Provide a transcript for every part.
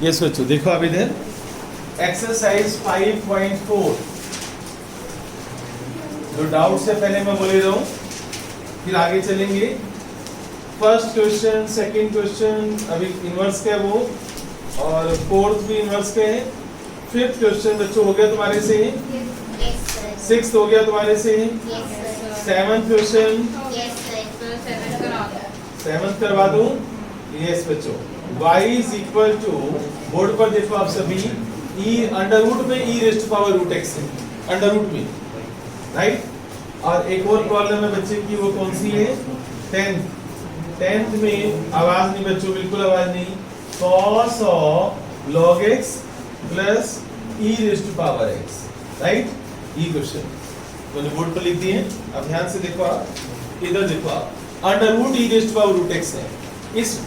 ये सोचो, देखो अब इधर एक्सरसाइज 5.4 जो डाउट से पहले मैं बोले रहा हूं, फिर आगे चलेंगे। फर्स्ट क्वेश्चन, सेकंड क्वेश्चन अभी इनवर्स का है वो, और फोर्थ भी इनवर्स का है। फिफ्थ क्वेश्चन बच्चों हो गया तुम्हारे से, सिक्स्थ हो गया तुम्हारे से, सेवंथ क्वेश्चन, सेवंथ करवा दूं? यस बच्चों, y is equal to, board पर देखो आप सभी, e अंडर रूट में e raise to power root x है, अंडर रूट में, राइट। और एक और प्रॉब्लम है बच्चे की, वो कौन सी है? टेंथ में आवाज नहीं बच्चों, बिल्कुल आवाज नहीं। cos of log x plus e raise to power x, right. ये क्वेश्चन मैंने बोर्ड पर लिख दिए हैं, अब ध्यान से देखो आप, इधर देखो आप, under root e raise to power root x है। इस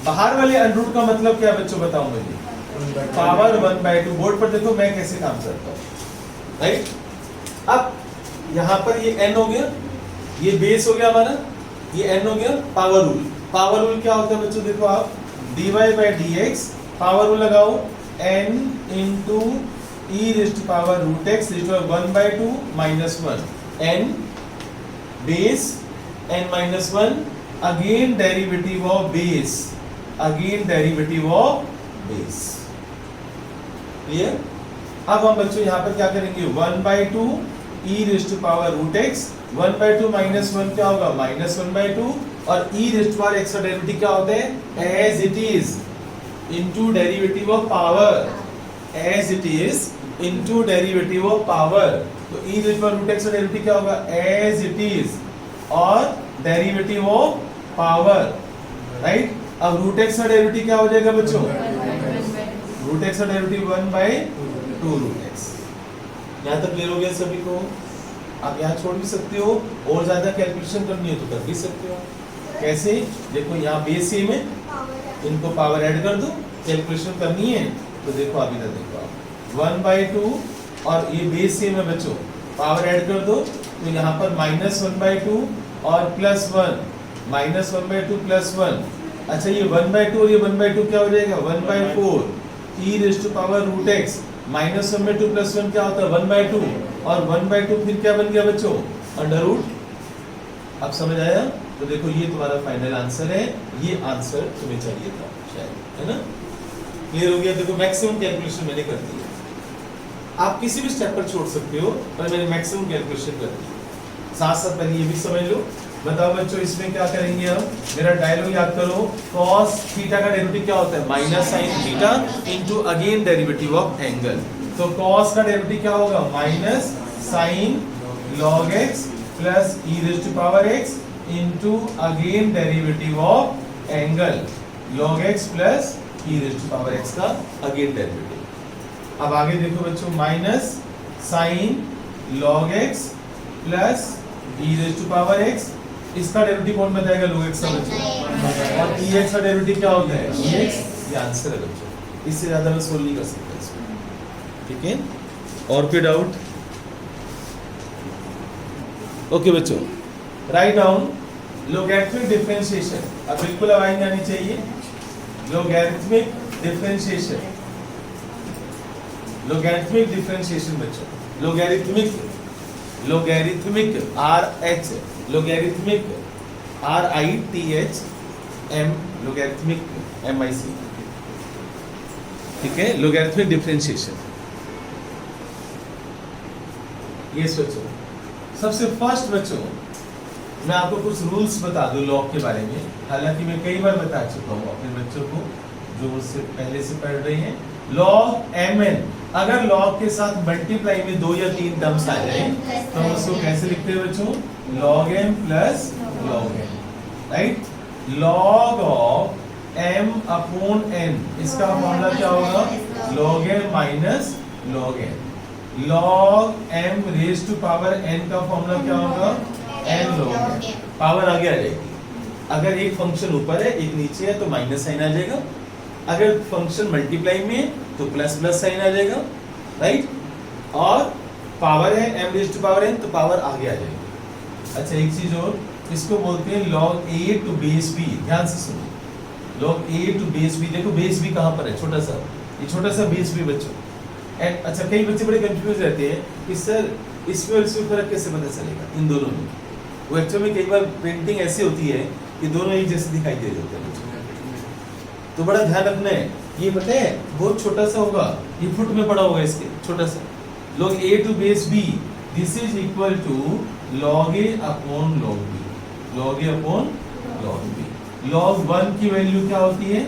बाहर वाले अंडर रूट का मतलब क्या बच्चों बताओ मुझे? पावर 1/2। बोर्ड पर देखो मैं कैसे काम करता हूँ, राइट। अब यहाँ पर ये n हो गया, ये बेस हो गया हमारा, ये n हो गया। पावर रूल, पावर रूल क्या होता है बच्चों? देखो आप, dy by dx, power rule लगाओ, n into e raise to power root x raise to power 1/2 minus 1, n base n minus 1, again derivative of base, again derivative of base. Clear? अब हम बच्चों यहाँ पर क्या करेंगे? 1/2 e raise to power root x, 1/2 minus 1 क्या होगा? Minus 1/2, और e raise to power x का डेरिवेटिव क्या होता है? As it is into derivative of power, as it is into derivative of power. तो e raise to power root x का derivative क्या होगा? एज इट इज, और डेरिवेटिव ऑफ पावर, राइट। अब रूट x का डेरिवेटिव क्या हो जाएगा बच्चों? रूट x का डेरिवेटिव 1/2 रूट x। यहाँ तक क्लियर हो गया सभी को? आप यहाँ छोड़ भी सकते हो, और ज्यादा कैलकुलेशन करनी है तो कर भी सकते हो। कैसे? देखो यहाँ बेस सेम है, इनको पावर ऐड कर दो, कैलकुलेशन करनी है तो देखो आप इधर देखो आप, 1/2 और ये बेस सेम है बच्चों, पावर ऐड कर दो तो यहाँ पर माइनस 1/2 और प्लस 1, माइनस 1/2 प्लस 1। अच्छा ये 1/2 और ये 1/2 क्या हो जाएगा? 1/4 e raise to power root x, minus 1/2 plus 1 क्या होता है? 1/2, और 1/2 फिर क्या बन गया बच्चों? Under root. अब समझ आया? तो देखो ये तुम्हारा फाइनल आंसर है, ये आंसर तुम्हें चाहिए था शायद, है ना? क्लियर हो गया? देखो मैक्सिमम कैलकुलेशन मैंने कर दी है, आप किसी भी स्टेप पर छोड़ सकते हो, पर मैंने मैक्सिमम कैलकुलेशन कर दी। साथ साथ पहले ये भी समझ लो। बताओ बच्चों इसमें क्या करेंगे हम? मेरा डायलॉग याद करो, cos थीटा का डेरिवेटिव क्या होता है? Minus sine theta into again derivative of angle. तो cos का डेरिवेटिव क्या होगा? Minus sine log x plus e raise to power x into again derivative of angle, log x plus e raise to power x का again derivative. अब आगे देखो बच्चों, minus sine log x plus e raise to power x, इसका derivative कौन बताएगा? log x का बच्चों, और ex का डेरिवेटिव क्या होता है? ex। ये आंसर है बच्चों, इससे ज्यादा मैं सोल्व नहीं कर सकता इसमें, ठीक है? और कोई डाउट? ओके बच्चों, राइट डाउन लोगैरिथमिक डिफरेंशिएशन। अब बिल्कुल आवाज आनी चाहिए। लोगैरिथमिक डिफरेंशिएशन, लोगैरिथमिक डिफरेंशिएशन बच्चों, logarithmic, logarithmic RH, logarithmic RITH M, logarithmic MIC, ठीक है? Logarithmic differentiation. ये सोचो, सबसे फर्स्ट बच्चों मैं आपको कुछ रूल्स बता दूं लॉग के बारे में, हालांकि मैं कई बार बता चुका हूँ अपने बच्चों को जो मुझसे पहले से पढ़ रहे हैं। लॉग mn, अगर लॉग के साथ मल्टीप्लाई में 2 या 3 टर्म्स आ जाए तो हम उसको कैसे लिखते हैं बच्चों? log m plus log n, right. log of m upon n, इसका फॉर्मूला क्या होगा? log m minus log n। log m raise to power n का फॉर्मूला क्या होगा? n log n। पावर आगे आ जाएगी, अगर एक फंक्शन ऊपर है एक नीचे है तो माइनस साइन आ जाएगा, अगर फंक्शन मल्टीप्लाई में है तो प्लस प्लस साइन आ जाएगा, राइट। और पावर है m raise to power n तो पावर आगे आ जाएगी। अच्छा एक चीज और, इसको बोलते हैं log a to base b। ध्यान से सुनो, log a to base b। देखो बेस b कहाँ पर है? छोटा सा ये छोटा सा बेस भी बच्चों। एंड अच्छा, कई बच्चे बड़े कंफ्यूज रहते हैं कि सर इसमें और इसमें फर्क कैसे पता चलेगा इन दोनों में। वो एक्चुअल में कई बार प्रिंटिंग ऐसी होती है कि दोनों एक जैसे दिखाई दे रहे होते हैं बच्चों, तो बड़ा ध्यान रखना है। ये पता है बहुत छोटा सा होगा, ये फुट में पड़ा होगा इसके, छोटा सा log a to base b, this is equal to log a upon log b, log a upon log b। log 1 की वैल्यू क्या होती है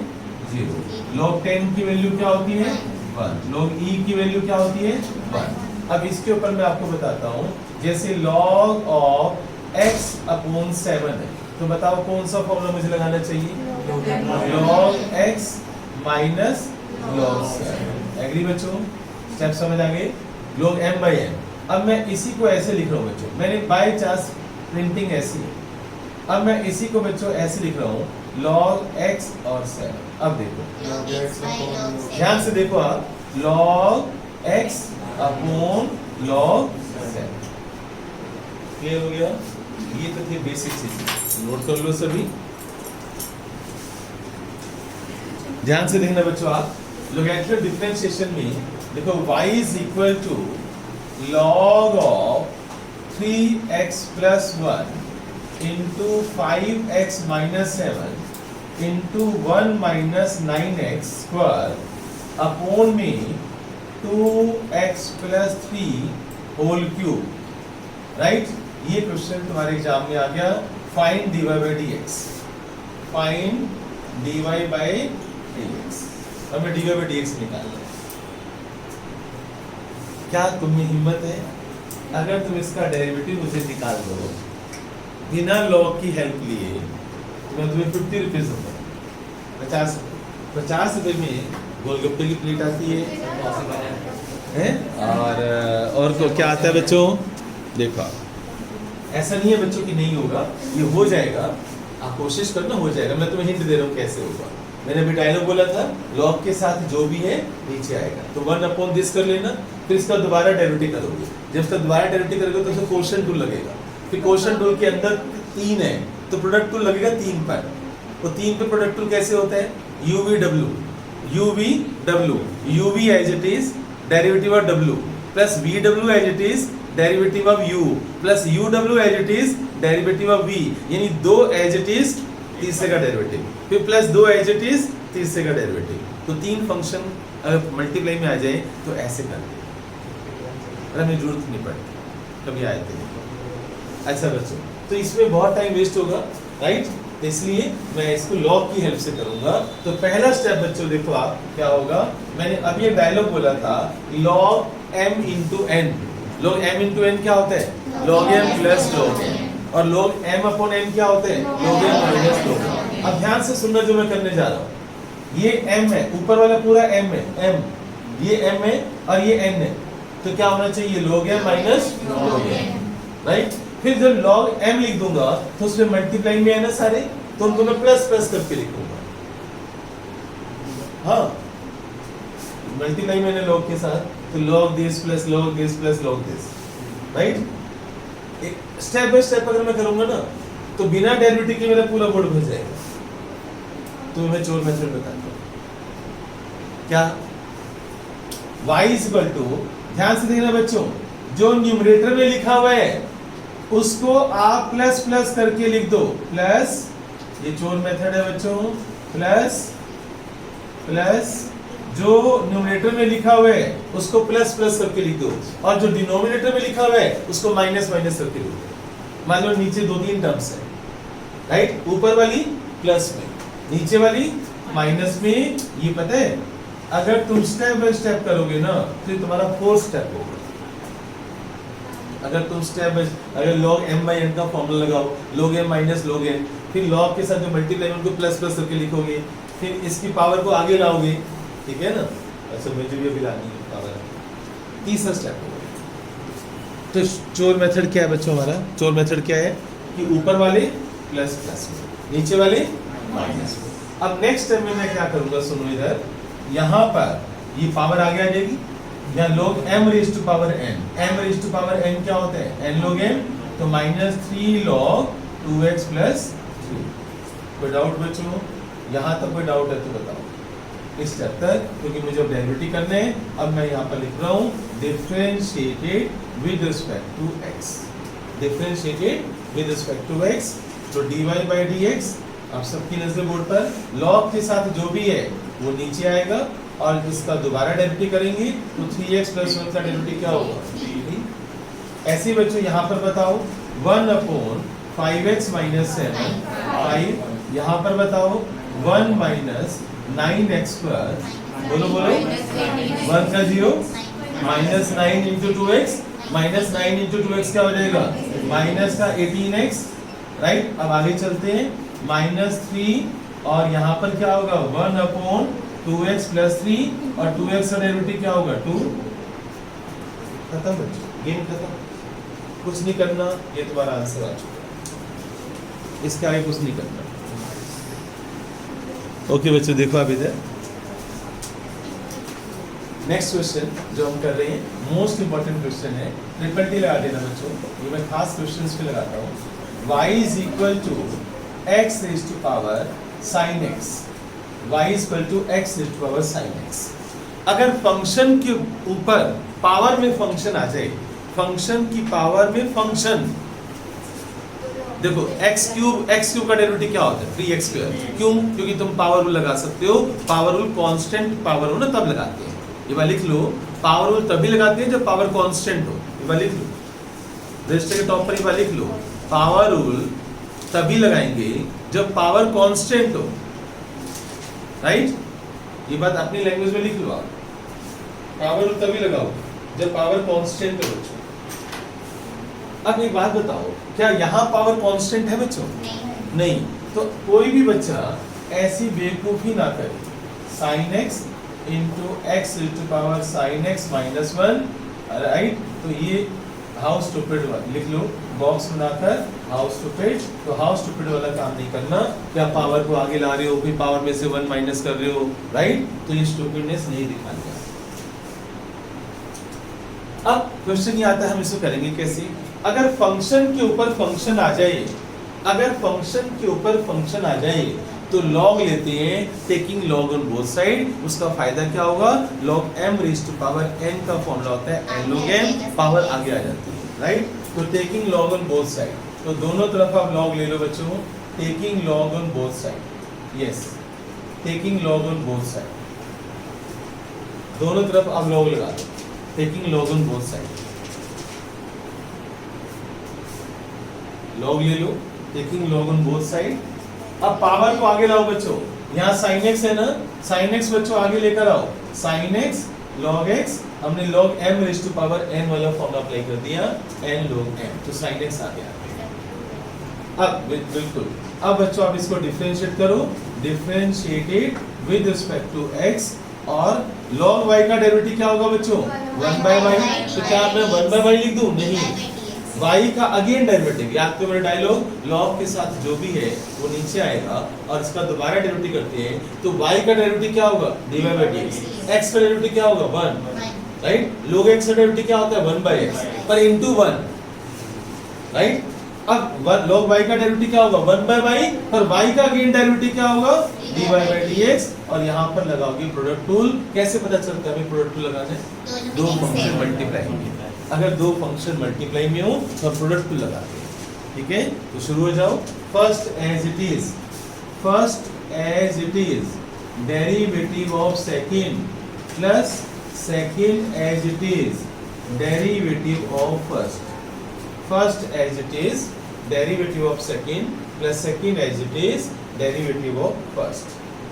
0, log 10 की वैल्यू क्या होती है 1, log e की वैल्यू क्या होती है 1। अब इसके ऊपर मैं आपको बताता हूँ, जैसे log of x upon 7 है, तो बताओ कौन सा फॉर्मूला मुझे लगाना चाहिए, log x minus log 7। Agree बच्चों, स्टेप समझ आ गए, log m by n। अब मैं इसी को ऐसे लिख रहा हूँ बच्चों, मैंने बाय चांस प्रिंटिंग ऐसी है, अब मैं इसी को बच्चों ऐसे लिख रहा हूँ log x और 7। अब देखो ध्यान से देखो आप, log x upon log 7। Clear हो गया? ये तो थी बेसिक चीज, नोट कर लो सभी, ध्यान से देखना बच्चों। आप लोगैरिथमिक डिफरेंशिएशन में देखो y is equal to log of 3x plus 1 into 5x minus 7 into 1 minus 9x square upon में 2x plus 3 whole cube, right? ये क्वेश्चन तुम्हारे एग्जाम में आ गया। Find dy by dx, find dy by dx, हमें dy by dx निकालना है। क्या तुम्हें हिम्मत है, अगर तुम इसका डेरिवेटिव मुझे निकाल दो बिना लॉग की हेल्प लिए, तो मैं तुम्हें 50 रुपीज दूंगा। 50 रुपए में गोलगप्पे की प्लेट आती है और तो क्या आता है बच्चों, देखो ऐसा नहीं है बच्चों कि नहीं होगा, ये हो जाएगा, आप कोशिश करना, हो जाएगा। मैं तुम्हें हिंट दे रहा हूँ कैसे होगा। मैंने अभी डायलॉग बोला था, लॉग के साथ जो भी है नीचे आएगा, तो 1 अपॉन दिस कर लेना, फिर इसका दोबारा डेरिवेटिव करोगे। जब इसका दोबारा डेरिवेटिव करोगे तो क्वोशिएंट टूल लगेगा, फिर क्वोशिएंट टूल के अंदर 3 है तो प्रोडक्ट टूल लगेगा 3 पर। तो 3 पे प्रोडक्ट टूल कैसे होता है, UV as it is derivative of W plus VW as it is derivative of U plus UW as it is derivative of V, यानी 2 एज इट इज तीसरे का डेरिवेटिव, फिर प्लस 2 एज इट इज तीसरे का derivative. तो 3 function अगर multiply में आ जाए तो ऐसे कर दे, हमें जरूरत नहीं पड़ती, कभी आए थे। अच्छा बच्चों, तो इसमें बहुत टाइम वेस्ट होगा, राइट? तो इसलिए मैं इसको लॉग की हेल्प से करूंगा। तो पहला स्टेप बच्चों देखो आप क्या होगा, मैंने अभी एक डायलॉग बोला था, log m into n। log m into n क्या होता है, log m plus log n, और log m upon n क्या होते हैं, log m minus log n। अब ध्यान से सुनना जो मैं करने जा रहा हूँ, ये m है, ऊपर वाला पूरा m है, m, ये m है और ये n है, तो क्या होना चाहिए, log m minus log n, right? फिर जब log m लिख दूंगा तो उसमें मल्टीप्लाई में है ना सारे, तो उनको मैं प्लस प्लस करके लिखूंगा। हाँ, मल्टीप्लाई मैंने log के साथ, तो log this plus log this plus log this, right? Step by step अगर मैं करूंगा ना, तो बिना डेरिवेटिव के मेरा पूरा बोर्ड भर जाएगा। तो मैं चोर मेथड बताता हूँ क्या, y is equal to, ध्यान से देखना बच्चों, जो न्यूमरेटर में लिखा हुआ है उसको आप प्लस प्लस करके लिख दो, प्लस, ये चोर मेथड है बच्चों, प्लस प्लस, जो न्यूमरेटर में लिखा हुआ है उसको प्लस प्लस करके लिख दो, और जो डिनोमिनेटर में लिखा हुआ है उसको माइनस माइनस करके लिख दो। मान लो नीचे 2-3 टर्म्स है, राइट? ऊपर वाली प्लस में, नीचे वाली माइनस में। ये पता है, अगर तुम स्टेप बाय स्टेप करोगे ना तो तुम्हारा 4 स्टेप होगा। अगर तुम स्टेप बाय, अगर log m by n का फॉर्मूला लगाओ, log m minus log n, फिर log के साथ जो मल्टीप्लाई उनको प्लस प्लस करके लिखोगे, फिर इसकी पावर को आगे लाओगे, ठीक है ना? अच्छा, मुझे भी अभी लानी है पावर। तीसरा स्टेप होगा। तो चोर मेथड क्या है बच्चों, हमारा चोर मेथड क्या है कि ऊपर वाले प्लस प्लस में, नीचे वाले माइनस में। अब नेक्स्ट स्टेप में मैं क्या करूंगा, सुनो इधर, यहाँ पर ये पावर आगे आ जाएगी, यहाँ log m raised to power n, m raised to power n क्या होता है, n log n, तो -3 log 2x plus 3। कोई डाउट बच्चों, यहाँ तक कोई डाउट है तो बताओ। इस स्टेप तक, क्योंकि मुझे डेरिवेटिव करने हैं। अब मैं यहाँ पर लिख रहा हूँ differentiated with respect to x, differentiated with respect to x। तो dy बाई dx आप सबकी नजर बोर्ड पर, लॉग के साथ जो भी है वो नीचे आएगा और इसका दोबारा डेरिवेटिव करेंगे तो 3x प्लस 1 का डेरिवेटिव क्या होगा 3। ऐसे बच्चों यहाँ पर बताओ 1/5x माइनस 7 5, यहाँ पर बताओ 1 माइनस 9x पर, बोलो बोलो 1 का 0 minus 9 into 2x, minus 9 into 2x क्या हो जाएगा माइनस का 18x, राइट। अब आगे चलते हैं -3 और यहाँ पर क्या होगा 1/2x प्लस 3 और 2x का डेरिवेटिव क्या होगा 2। खत्म बच्चों, गेम खत्म, कुछ नहीं करना, ये तुम्हारा आंसर आ चुका है, इसके आगे कुछ नहीं करना। ओके बच्चों देखो आप इधर नेक्स्ट क्वेश्चन जो हम कर रहे हैं मोस्ट इंपॉर्टेंट क्वेश्चन है, ट्रिपल टी लगा देना बच्चों, ये मैं खास क्वेश्चंस पे लगाता हूँ। y is equal to x raised to power sin x, y is equal to x raised to power sin x। अगर फंक्शन के ऊपर पावर में फंक्शन आ जाए, फंक्शन की पावर में फंक्शन, देखो x क्यूब का डेरिवेटिव क्या होता है 3x स्क्वायर, क्यों? क्योंकि तुम पावर रूल लगा सकते हो, पावर रूल कांस्टेंट पावर हो ना तब लगाते हैं। ये बार लिख लो, पावर रूल तभी लगाते हैं जब पावर कांस्टेंट हो। ये बार लिख लो, रजिस्टर के टॉप पर ये बार लिख लो, पावर रूल तभी लगाएंगे जब पावर कांस्टेंट हो, राइट। ये बात अपनी लैंग्वेज में लिख लो आप, पावर रूल तभी लगाओ जब पावर कांस्टेंट हो। अब एक बात बताओ, क्या यहाँ पावर कांस्टेंट है बच्चों? नहीं। तो कोई भी बच्चा ऐसी बेवकूफी ना करे, sin x into x to power sin x minus 1, right. तो ये हाउ स्टूपिड लिख लो बॉक्स बनाकर, हाउ स्टूपिड। तो हाउ स्टूपिड वाला काम नहीं करना, क्या पावर को आगे ला रहे हो फिर पावर में से 1 माइनस कर रहे हो, राइट। तो ये स्टूपिडनेस नहीं दिखाना। अब क्वेश्चन ये आता है, हम इसको करेंगे कैसे? अगर फंक्शन के ऊपर फंक्शन आ जाए, अगर फंक्शन के ऊपर फंक्शन आ जाए तो लॉग लेते हैं, taking log on both side. उसका फायदा क्या होगा? Log m raise to power n का फॉर्मूला होता है n log m, पावर आगे आ जाती है, राइट। तो taking log on both side, तो दोनों तरफ आप लॉग ले लो बच्चों, taking log on both side, yes taking log on both side, दोनों तरफ आप लॉग लगा दो, taking log on both side, log ले लो, taking log on both side. अब पावर को आगे लाओ बच्चों, यहाँ sin x है ना, sin x बच्चों आगे लेकर आओ, sin x log x, हमने log m raise to power n वाला फॉर्मूला अप्लाई कर दिया, n log m, तो sin x आ गया। अब बिल्कुल, अब बच्चों आप इसको डिफरेंशिएट करो, differentiated with respect to x, और log y का डेरिवेटिव क्या होगा बच्चों 1/y। तो क्या मैं 1/y लिख दूं? नहीं, y का अगेन डेरिवेटिव, याद करो मेरा डायलॉग, लॉग के साथ जो भी है वो नीचे आएगा और इसका दोबारा डेरिवेटिव करते हैं, तो y का डेरिवेटिव क्या होगा dy by dx, x का डेरिवेटिव क्या होगा 1, राइट। log x का डेरिवेटिव क्या होता है 1/x पर इनटू 1, राइट। अब log y का डेरिवेटिव क्या होगा 1/y पर y का अगेन डेरिवेटिव क्या होगा dy by dx, और यहाँ पर लगाओगे प्रोडक्ट टूल। कैसे पता चलता है हमें प्रोडक्ट टूल लगाना है? दो फंक्शन मल्टीप्लाई में, अगर दो फंक्शन मल्टीप्लाई में हो तो प्रोडक्ट टूल लगाते हैं, ठीक है। तो शुरू हो जाओ, first as it is, first as it is derivative of second plus second as it is derivative of first, first as it is derivative of second plus second as it is derivative of first,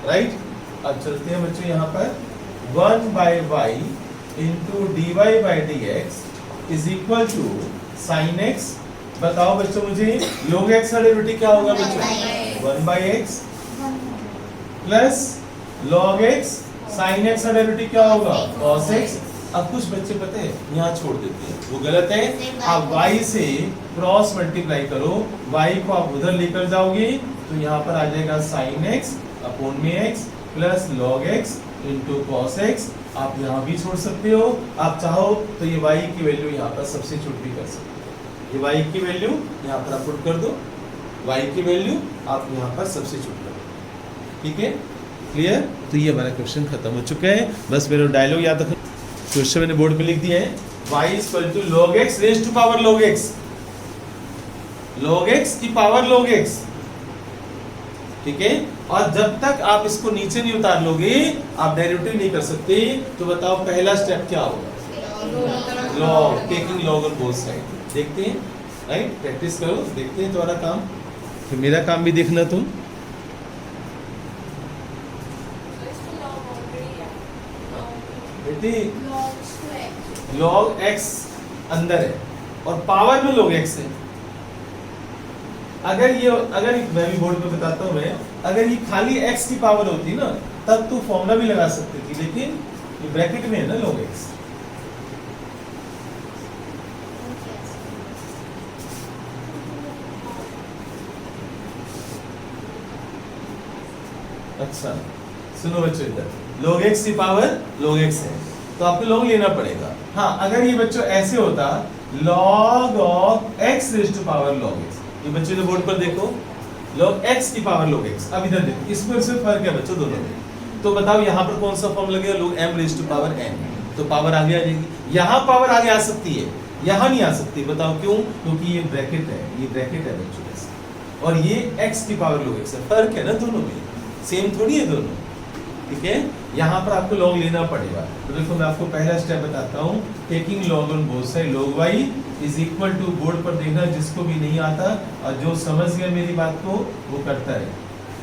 right. अब चलते हैं बच्चों यहाँ पर 1/y into dy by dx is equal to sin x। बताओ बच्चों मुझे log x का डेरिवेटिव क्या होगा बच्चों 1/x plus log x sin x का डेरिवेटिव क्या होगा cos x। अब कुछ बच्चे पता है यहाँ छोड़ देते हैं, वो गलत है। आप y से क्रॉस मल्टीप्लाई करो, y को आप उधर लेकर जाओगे तो यहाँ पर आ जाएगा sin x अपॉन में x plus log x into cos x। आप यहाँ भी छोड़ सकते हो, आप चाहो तो ये y की वैल्यू यहाँ पर सब्स्टिट्यूट भी कर सकते हो, ये y की वैल्यू यहाँ पर आप पुट कर दो, y की वैल्यू आप यहाँ पर सब्स्टिट्यूट कर दो, ठीक है। क्लियर? तो ये हमारा क्वेश्चन खत्म हो चुका है। बस मेरा डायलॉग याद रखो। क्वेश्चन मैंने बोर्ड पे लिख दिया है, y equal to log x raise to power log x, log x की पावर log x, ठीक है। और जब तक आप इसको नीचे नहीं उतार लोगे आप डेरिवेटिव नहीं कर सकते। तो बताओ पहला स्टेप क्या होगा? log, taking log on both side. देखते हैं, राइट? प्रैक्टिस करो, देखते हैं तुम्हारा काम, फिर मेरा काम भी देखना तुम। बेटी log x अंदर है और पावर में log x है। अगर मैं भी बोर्ड पे बताता हूँ मैं, अगर ये खाली x की पावर होती ना तब तू फॉर्मूला भी लगा सकती थी, लेकिन ये ब्रैकेट में है ना log x। अच्छा सुनो बच्चों, इधर log x की पावर log x है तो आपको log लेना पड़ेगा। हाँ, अगर ये बच्चों ऐसे होता log of x raise to power log x, ये बच्चों ने बोर्ड पर देखो log x की पावर log x। अब इधर देखो, इसमें इसमें फर्क है बच्चों दोनों में। तो बताओ यहाँ पर कौन सा फॉर्म लगेगा? log m raise to power n, तो पावर आगे आ जाएगी। यहाँ पावर आगे आ सकती है, यहाँ नहीं आ सकती। बताओ क्यों? क्योंकि ये ब्रैकेट है, ये ब्रैकेट है बच्चों, और ये x की पावर log x है। फर्क है ना दोनों में, सेम थोड़ी है दोनों, ठीक है। यहाँ पर आपको log लेना पड़ेगा। तो देखो मैं आपको पहला स्टेप बताता हूँ, taking log on both side, log y is equal to, board पर देखना जिसको भी नहीं आता और जो समझ गया मेरी बात को वो करता है।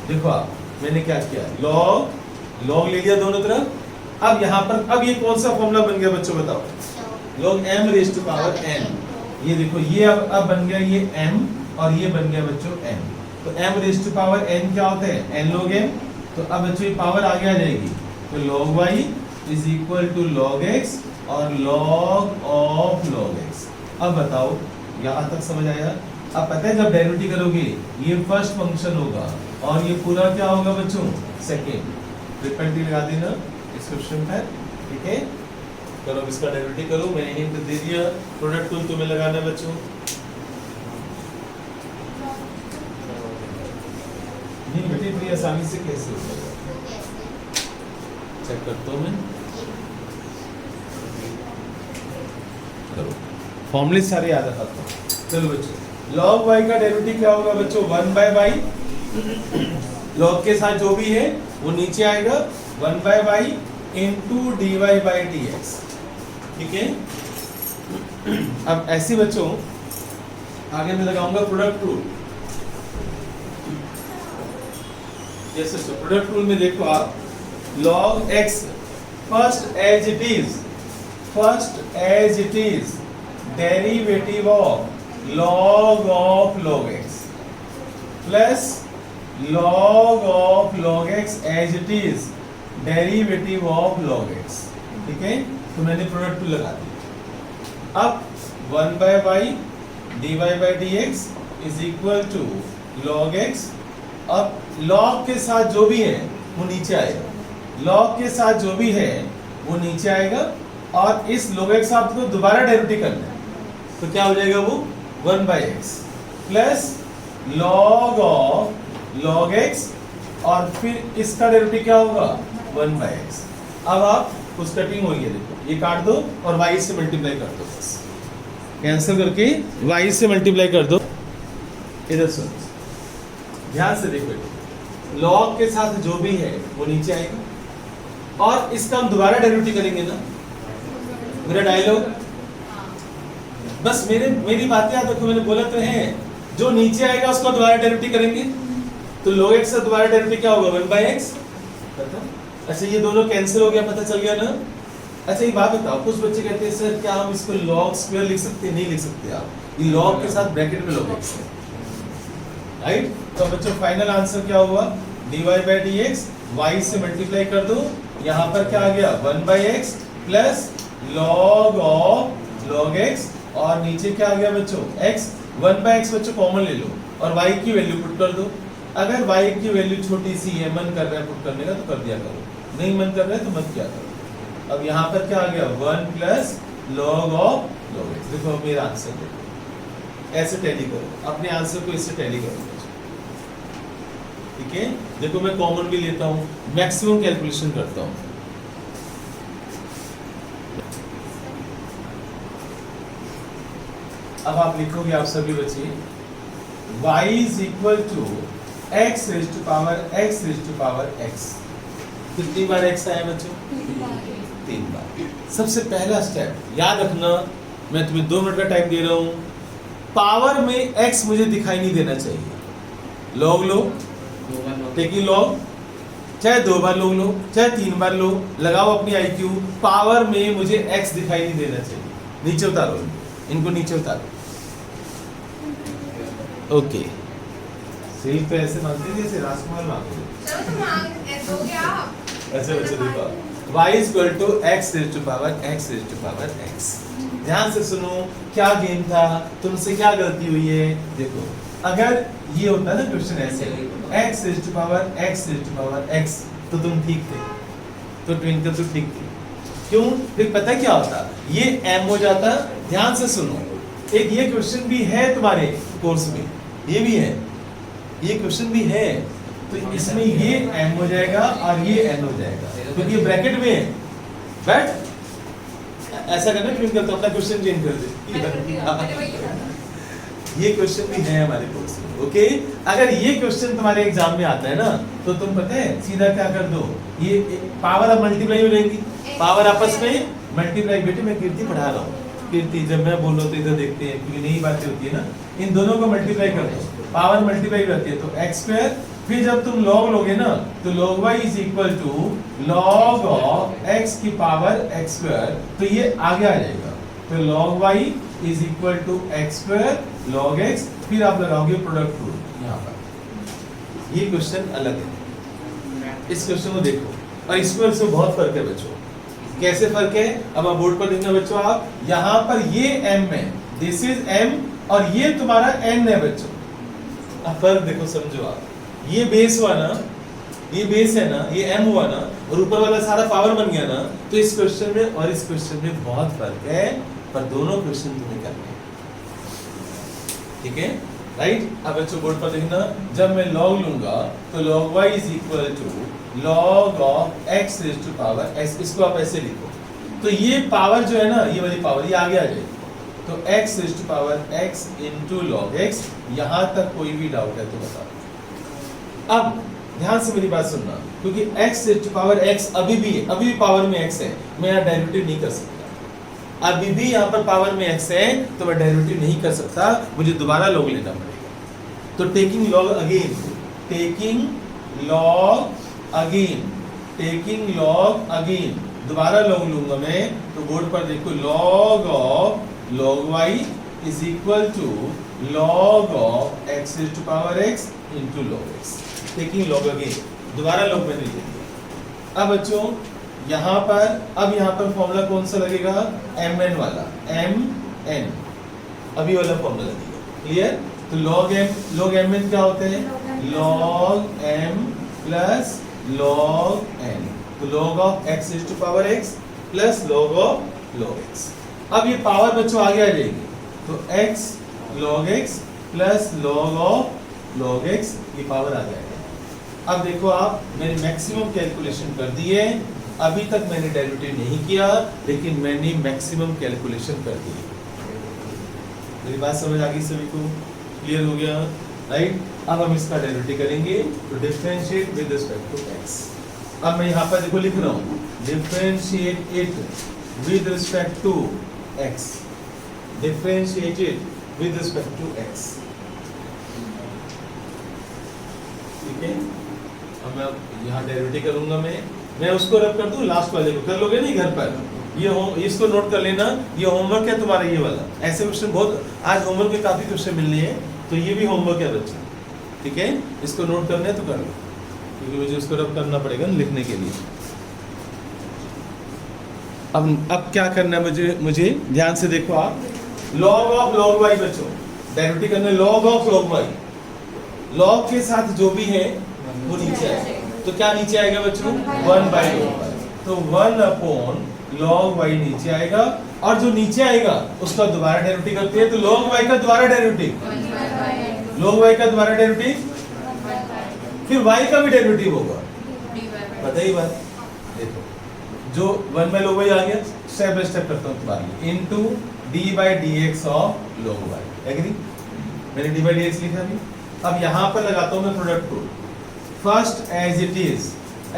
देखो आप, मैंने क्या किया, log ले लिया दोनों तरफ। अब यहाँ पर अब ये कौन सा फॉर्मूला बन गया बच्चों बताओ? log m raise to power n। ये देखो ये अब बन गया ये m और ये बन गया बच्चों m। तो m raise to power n क्या होता है? n log m। तो अब बच्चों ये पावर आगे आ जाएगी, तो log y is equal to log x और log ऑफ log x। अब बताओ यहाँ तक समझ आया? अब पता है जब डेरिवेटिव करोगे ये फर्स्ट फंक्शन होगा और ये पूरा क्या होगा बच्चों? सेकेंड। फ्रीक्वेंटली लगा देना इस क्वेश्चन पर, ठीक है। करो इसका डेरिवेटिव करो, मैंने हिंट दे दिया, प्रोडक्ट टूल तुम्हें लगाना है बच्चों। नहीं बेटी इतनी आसानी से कैसे हो जाएगा? चेक करता हूँ मैं, फॉर्मूले सारे याद रखता हूँ। चलो बच्चों, log y का डेरिवेटिव क्या होगा बच्चों? 1/y। log के साथ जो भी है वो नीचे आएगा, 1/y into dy by dx, ठीक है। अब ऐसे बच्चों आगे मैं लगाऊंगा प्रोडक्ट रूल। जैसे प्रोडक्ट रूल में देखो आप, log x first as it is derivative of log x plus log of log x as it is derivative of log x, ठीक है। तो मैंने प्रोडक्ट टू लगा दिया। अब 1/y dy by dx is equal to log x। अब log के साथ जो भी है वो नीचे आएगा, log के साथ जो भी है वो नीचे आएगा, और इस log x आपको दोबारा डेरिवेटिव करना है, तो क्या हो जाएगा वो? 1/x plus log of log x, और फिर इसका डेरिवेटिव क्या होगा? 1/x। अब आप कुछ कटिंग हो गई है, देखो ये काट दो और y से मल्टीप्लाई कर दो, बस कैंसिल करके y से मल्टीप्लाई कर दो। इधर सुनो, ध्यान से देखो, log के साथ जो भी है वो नीचे आएगा, और इसका हम दोबारा डेरिवेटिव करेंगे ना। मेरा डायलॉग बस मेरी बातें याद रखो, मैंने बोला तो है, जो नीचे आएगा उसको दोबारा डेरिवेटिव करेंगे, तो log x से दोबारा डेरिवेटिव क्या होगा? 1/x। अच्छा ये दोनों कैंसिल हो गया, पता चल गया ना। अच्छा एक बात बताओ, कुछ बच्चे कहते हैं सर क्या हम इसको log स्क्वायर लिख सकते हैं? नहीं लिख सकते आप, ये log के साथ ब्रैकेट में log x है, राइट। तो बच्चों फाइनल आंसर क्या हुआ? dy by dx, y से मल्टीप्लाई कर दो, यहाँ पर क्या आ गया? 1/x plus log of log x, और नीचे क्या आ गया बच्चों? x। 1/x बच्चों कॉमन ले लो और y की वैल्यू पुट कर दो। अगर y की वैल्यू छोटी सी है, मन कर रहा है पुट करने का तो कर दिया करो, नहीं मन कर रहा है तो मत किया करो। अब यहाँ पर क्या आ गया? 1 plus log of log x। देखो मेरा आंसर देखो, ऐसे टैली करो, अपने आंसर को इससे टैली करो। ठीक है, देखो मैं कॉमन भी लेता हूँ, मैक्सिमम कैलकुलेशन करता हूँ। अब आप लिखोगे, आप सभी बच्चे, y is equal to x raise to power x। कितनी बार x आया बच्चों? 3 बार। सबसे पहला स्टेप याद रखना, मैं तुम्हें 2 मिनट का टाइम दे रहा हूँ। पावर में x मुझे दिखाई नहीं देना चाहिए। लॉग लो, टेकिंग लॉग, चाहे 2 बार लॉग लो, चाहे 3 बार लो, लगाओ अपनी IQ। पावर में मुझे x दिखाई नहीं देना चाहिए। नीचे उतारो इनको, नीचे उतारो। ओके, सिर्फ पे ऐसे मांगते हैं जैसे राजकुमार मांगते हैं। चलो तो मांग दोगे आप। अच्छा देखो, y is equal to x raised to power x। ध्यान से सुनो, क्या गेम था, तुमसे क्या गलती हुई है। देखो, अगर ये होता ना क्वेश्चन ऐसे, x raised to power x, तो तुम ठीक थे, तो ट्विंकल तो ठीक थी। क्यों? फिर पता क्या होता, ये m हो जाता। ध्यान से सुनो, एक ये क्वेश्चन भी है तुम्हारे कोर्स में, ये भी है, ये क्वेश्चन भी है, तो इसमें ये m हो जाएगा और ये n हो जाएगा, क्योंकि ये ब्रैकेट में है। बट ऐसा करना ट्विंकल, तो अपना क्वेश्चन चेंज कर दे। ये क्वेश्चन भी है हमारे कोर्स में, ओके। अगर ये क्वेश्चन तुम्हारे एग्जाम में आता है ना, तो तुम पता है सीधा क्या कर दो, ये पावर अब मल्टीप्लाई हो जाएगी, पावर आपस में मल्टीप्लाई। बेटे मैं कीर्ति पढ़ा रहा हूँ, कीर्ति जब मैं बोल रहा हूँ तो इधर देखते हैं, क्योंकि नई बातें होती है ना, इन दोनों को मल्टीप्लाई कर दो, पावर मल्टीप्लाई रहती है, तो x स्क्वायर। फिर जब तुम log लोगे ना, तो log y is equal to log of x की पावर x स्क्वायर, तो ये आगे आ जाएगा। तो log y is equal to x square log x, फिर आप लगाओगे प्रोडक्ट रूल यहाँ पर। ये क्वेश्चन अलग है, इस क्वेश्चन को देखो, और इसमें से बहुत फर्क है बच्चों। कैसे फर्क है, अब आप बोर्ड पर लिखना बच्चों। आप यहाँ पर ये m है, दिस इज m, और ये तुम्हारा n है बच्चों। अब फर्क देखो, समझो आप, ये बेस हुआ ना, ये बेस है ना, ये m हुआ ना, और ऊपर वाला सारा पावर बन गया ना, तो इस क्वेश्चन में और इस क्वेश्चन में बहुत फर्क है, पर दोनों क्वेश्चन तुम्हें करने हैं, ठीक है, राइट। अब बच्चों बोर्ड पर लिखना, जब मैं log लूंगा तो log y is equal to log of x raise to power x। इसको आप ऐसे लिखो, तो ये पावर जो है ना, ये वाली पावर ये आगे आ जाएगी, तो x raise to power x into log x। यहां तक कोई भी डाउट है तो बताओ। अब ध्यान से मेरी बात सुनना, क्योंकि x raise to power x अभी भी पावर में x है, मैं यहाँ डेरिवेटिव नहीं कर सकता। अभी भी यहाँ पर पावर में x है, तो मैं डेरिवेटिव नहीं कर सकता, मुझे दोबारा log लेना पड़ेगा। तो टेकिंग log अगेन, दोबारा log लूंगा मैं, तो बोर्ड पर देखो, log of log y is equal to log of x raise to power x into log x। Taking log again, दोबारा log में नहीं देंगे। अब बच्चों यहाँ पर फॉर्मूला कौन सा लगेगा, mn वाला, mn, अभी वाला फॉर्मूला लगेगा, क्लियर। तो log mn क्या होते हैं, log m plus log n, तो log of x raise to power x plus log of log x। अब ये पावर बच्चों आगे आ जाएगी, तो x log x plus log of log x, ये पावर आ जाएगा। अब देखो आप, मैंने मैक्सिमम कैलकुलेशन कर दी है, अभी तक मैंने डेरिवेटिव नहीं किया, लेकिन मैंने मैक्सिमम कैलकुलेशन कर दी। मेरी बात समझ आ गई सभी को, क्लियर हो गया, राइट। अब हम इसका डेरिवेटिव करेंगे, तो differentiate with respect to x। अब मैं यहाँ पर देखो लिख रहा हूँ, differentiate it with respect to x, differentiate it with respect to x, ठीक है। अब मैं यहाँ डेरिवेटिव करूंगा, मैं उसको रब कर दूं, लास्ट वाले को कर लोगे नहीं घर पर, ये इसको नोट कर लेना, ये होमवर्क है तुम्हारा, ये वाला। ऐसे क्वेश्चन बहुत, आज होमवर्क में काफी क्वेश्चन मिलने हैं, तो ये भी होमवर्क है बच्चा, ठीक है। इसको नोट करना है तो कर लो, क्योंकि मुझे उसको रब करना पड़ेगा लिखने के लिए। अब क्या करना है मुझे ध्यान से देखो आप, log ऑफ log y बच्चों, डेरिवेटिव करना है log of log y, log के साथ जो भी है वो नीचे आएगा, तो क्या नीचे आएगा बच्चों, 1/log, तो 1 log y नीचे आएगा, और जो नीचे आएगा उसका दोबारा डेरिवेटिव करते हैं, तो log y का दोबारा डेरिवेटिव, log y का दोबारा डेरिवेटिव फिर y का भी डेरिवेटिव होगा, dy by पता ही बात। देखो जो 1 बाय log y आ गया, स्टेप बाय स्टेप करता हूँ तुम्हारे लिए, into d by dx of log y, agree? मैंने d by dx लिखा अभी। अब यहाँ पर लगाता हूँ मैं product rule. First as it is,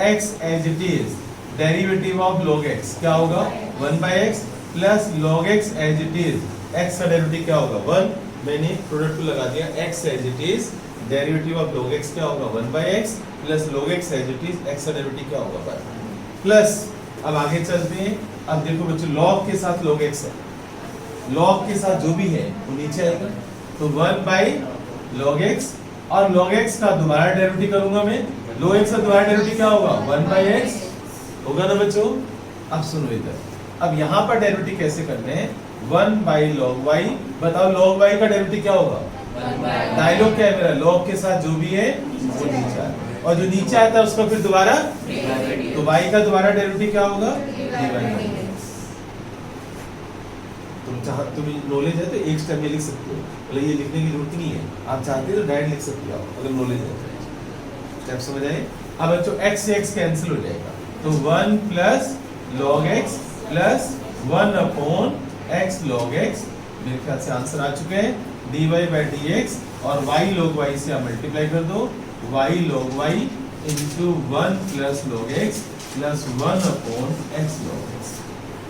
x as it is, derivative of log x क्या होगा? 1 by x plus log x as it is, x का डेरिवेटिव क्या होगा? 1। मैंने प्रोडक्ट रूल लगा दिया, x as it is, derivative of log x क्या होगा? 1 by x plus log x as it is, x का डेरिवेटिव क्या होगा? 1 प्लस। अब आगे चलते हैं। अब देखो बच्चों, log के साथ log x है, log के साथ जो भी है वो नीचे आएगा, तो 1 by log x, और log x का दोबारा डेरिवेटिव करूंगा मैं, log x का दोबारा डेरिवेटिव क्या होगा? 1 by x होगा ना बच्चों? अब सुनो इधर, अब यहाँ पर डेरिवेटिव कैसे करने हैं? 1 by log y, बताओ log y का डेरिवेटिव क्या होगा? डायलॉग क्या है मेरा? log के साथ जो भी है वो नीचे आएगा, और जो नीचे आता है उसका फिर दोबारा, तो y का दोबारा डेरिवेटिव क्या होगा? dy by dx। तुम्हें नॉलेज है तो एक स्टेप में लिख सकते हो, मतलब ये लिखने की जरूरत नहीं है, आप चाहते हो तो डायरेक्ट लिख सकते हो आप, अगर नॉलेज है तो। स्टेप समझ आए? अब बच्चों x से x कैंसिल हो जाएगा, तो 1 plus log x plus 1 upon x log x, मेरे ख्याल से आंसर आ चुके हैं, dy by dx, और y log y से आप मल्टीप्लाई कर दो, y log y into 1 plus log x plus 1 upon x log x,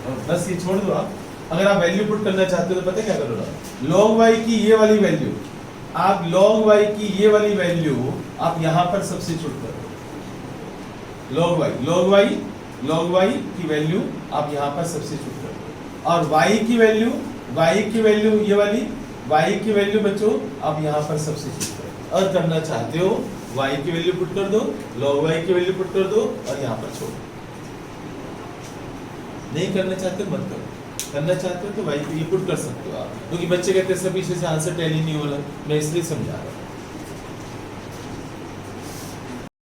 और बस ये छोड़ दो आप। अगर आप वैल्यू पुट करना चाहते हो तो पता क्या करो ना, log y की ये वाली वैल्यू, आप log y की ये वाली वैल्यू आप यहाँ पर सब्स्टिट्यूट करो, log y की वैल्यू आप यहाँ पर सब्स्टिट्यूट करो, और y की वैल्यू ये वाली y की वैल्यू बच्चों आप यहाँ पर सब्स्टिट्यूट करो, और करना चाहते हो y की वैल्यू पुट कर दो, log y की वैल्यू पुट कर दो, और यहाँ पर छोड़ो। नहीं करना चाहते मत करो, करना चाहते हो तो y को ये पुट कर सकते हो आप, क्योंकि बच्चे कहते हैं सर पीछे से आंसर टैली नहीं हो रहा, मैं इसलिए समझा रहा हूँ।